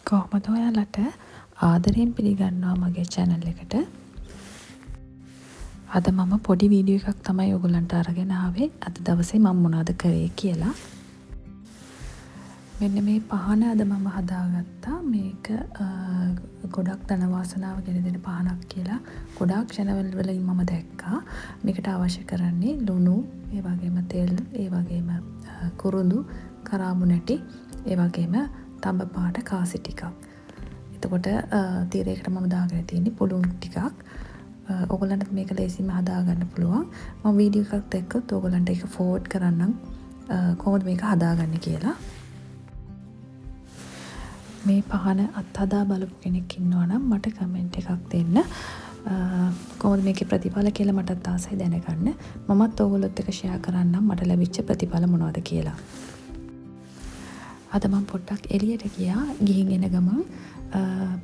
කොහොමද ඔයාලට ආදරයෙන් පිළිගන්නවා මගේ channel එකට. අද මම පොඩි වීඩියෝ එකක් තමයි ඔයගොල්ලන්ට අරගෙන ආවේ. අද දවසේ මම මොනවද කරේ කියලා. මෙන්න මේ පහන අද මම හදාගත්තා. මේක ගොඩක් ධන වාසනාව ගෙන දෙන පහනක් කියලා ගොඩාක් channel වලින් මම දැක්කා. මේකට අවශ්‍ය කරන්නේ ලුණු, ඒ වගේම තෙල්, ඒ වගේම කුරුඳු, කරාබු නැටි, ඒ වගේම තඹ පාට කාසි ටිකක්. එතකොට තීරයකට මම දාගෙන තියෙන්නේ පුළුන් ටිකක්. ඔයගොල්ලන්ට මේක ලේසියෙන්ම හදා ගන්න පුළුවන්. මම වීඩියෝ එකක් දැක්කොත් ඔයගොල්ලන්ට ඒක ෆෝවර්ඩ් කරන්නම් කොහොමද මේක හදාගන්නේ කියලා. මේ පහන අත්හදා බලපු කෙනෙක් ඉන්නවා නම් මට කමෙන්ට් එකක් දෙන්න. කොහොමද මේකේ ප්‍රතිඵල කියලා මටත් ආසයි දැනගන්න. මමත් ඔයගොල්ලොත් එක්ක ෂෙයා කරන්නම් මට ලැබිච්ච ප්‍රතිඵල මොනවද කියලා. අද මම පොඩ්ඩක් එළියට ගියා. ගිහින් එන ගමන්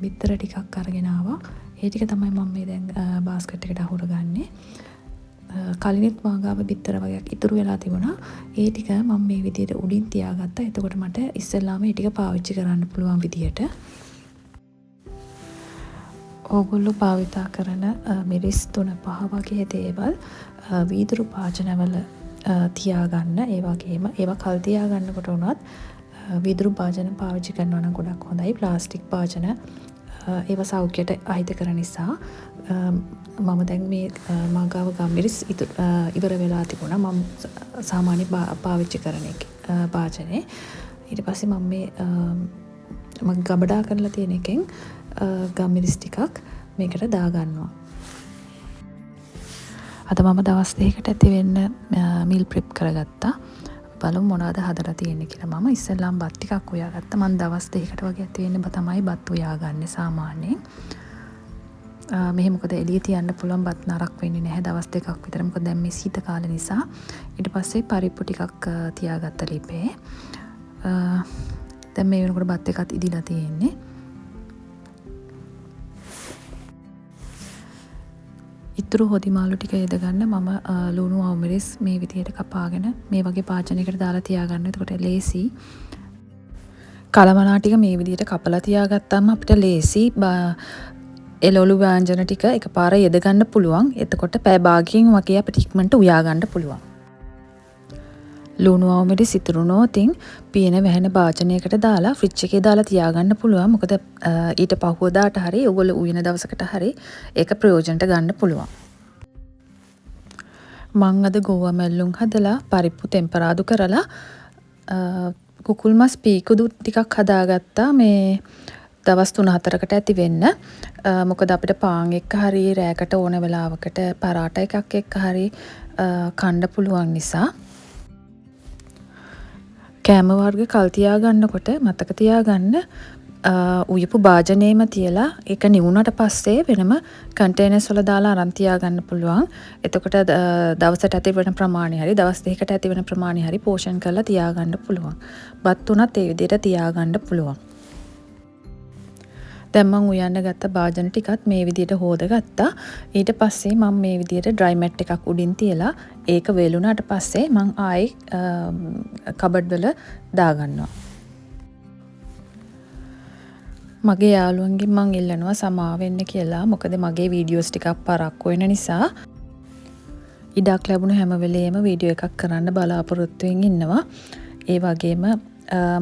බිත්තර ටිකක් අරගෙන ආවා. ඒ ටික තමයි මම මේ දැන් බාස්කට් එකට අහුරගන්නේ. කලිනුත් මාගාව බිත්තර වගේක් ඉතුරු වෙලා තිබුණා. ඒ ටික මම මේ විදිහට උඩින් තියාගත්තා. එතකොට මට ඉස්සෙල්ලාම ඒ ටික පාවිච්චි කරන්න පුළුවන් විදිහට. ඕගොල්ලෝ භාවිතා කරන මිරිස් 3-5 වගේ දේවල් වීදුරු භාජනවල තියාගන්න. ඒ වගේම ඒවා කල් තියාගන්නකොට උනත් වීදුරු භාජන පාවිච්චි කරනවා නම් ගොඩක් හොඳයි. ප්ලාස්ටික් භාජන ඒවා සෞඛ්‍යයට අහිතකර නිසා මම දැන් මේ මාගාව ගම්මිරිස් ඉවර වෙලා තිබුණා. මම සාමාන්‍ය පාවිච්චි කරන එක භාජනේ. ඊට පස්සේ මම මේ මම ගබඩා කරලා තියෙන එකෙන් ගම්මිරිස් ටිකක් මේකට දාගන්නවා. අද මම දවස් 2කට ඇති වෙන්න මීල් ප්‍රෙප් කරගත්තා. බලමු මොනවද හදලා තියෙන්නේ කියලා. මම ඉස්සෙල්ලාම බත් ටිකක් උයාගත්තා. මම දවස් 2කට වගේ ඇති වෙන්න තමයි බත් උයාගන්නේ සාමාන්‍යයෙන්. මෙහෙ මොකද එළිය තියන්න පුළුවන් බත් නරක් වෙන්නේ නැහැ දවස් 2ක් විතර. මොකද දැන් මේ සීත කාලේ නිසා. ඊට පස්සේ පරිප්පු ටිකක් තියාගත්ත ලිපේ. දැන් මේ වෙනකොට බත් එකත් ඉදිලා තියෙන්නේ. ඉතුරු හොදි මාළු ටික යද ගන්න මම ලුණු අවමිරිස් මේ විදිහට කපාගෙන මේ වගේ පාචනයකට දාලා තියාගන්න. එතකොට ලේසි. කලමනා ටික මේ විදිහට කපලා තියාගත්තාම අපිට ලේසි එළවලු ව්‍යංජන ටික එකපාර යද ගන්න පුළුවන්. එතකොට පැය භාගයකින් වගේ අපිට ඉක්මනට උයා ගන්න පුළුවන්. ලුණු අවමිරිස් ඉතුරුනොතින් පීන වැහෙන භාජනයකට දාලා ෆ්‍රිජ් එකේ දාලා තියාගන්න පුළුවන්. මොකද ඊට පහුවදාට හරි ඔයගොල්ලෝ උයන දවසකට හරි ඒක ප්‍රයෝජනට ගන්න පුළුවන්. මං අද ගෝවා මැල්ලුම් හදලා පරිප්පු ටෙම්පරාදු කරලා කුකුල් මස් පීකුදු ටිකක් හදාගත්තා මේ දවස් 3-4කට ඇති වෙන්න. මොකද අපිට පාන් එක්ක හරි රෑකට ඕන වෙලාවකට පරාටා එකක් එක්ක හරි කන්න පුළුවන් නිසා කෑම වර්ග කල් තියාගන්නකොට මතක තියාගන්න උයපු භාජනයේම තියලා ඒක නිවුණට පස්සේ වෙනම කන්ටේනර්ස් වල දාලා අරන් තියාගන්න පුළුවන්. එතකොට දවසට ඇති වෙන ප්‍රමාණය හරි දවස් 2කට ඇති වෙන ප්‍රමාණය හරි පෝෂන් කරලා තියාගන්න පුළුවන්. බත් උනත් ඒ විදිහට තියාගන්න පුළුවන්. දැන් මම උයන්න ගත්ත භාජන ටිකත් මේ විදිහට හොදගත්තා. ඊට පස්සේ මම මේ විදිහට ඩ්‍රයි මැට් එකක් උඩින් තියලා ඒක වේලුණාට පස්සේ මම ආයේ කබඩ් වල දාගන්නවා. මගේ යාළුවන්ගෙන් මම ඉල්ලනවා සමාව වෙන්න කියලා. මොකද මගේ වීඩියෝස් ටිකක් පරක්කු වෙන නිසා ඉඩක් ලැබුණ හැම වෙලේම වීඩියෝ එකක් කරන්න බලාපොරොත්තු වෙමින් ඉන්නවා. ඒ වගේම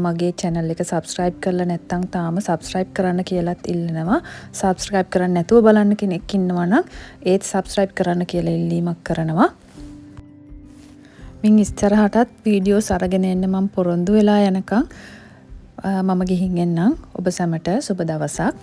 මගේ channel එක subscribe කරලා නැත්නම් තාම subscribe කරන්න කියලාත් ඉල්ලනවා. subscribe කරන්න නැතුව බලන්න කෙනෙක් ඉන්නවා නම් ඒත් subscribe කරන්න කියලා ඉල්ලීමක් කරනවා. මින් ඉස්සරහටත් වීඩියෝස් අරගෙන එන්න මම පොරොන්දු වෙලා යනකම් මම ගිහින් එන්නම්. ඔබ සැමට සුබ දවසක්.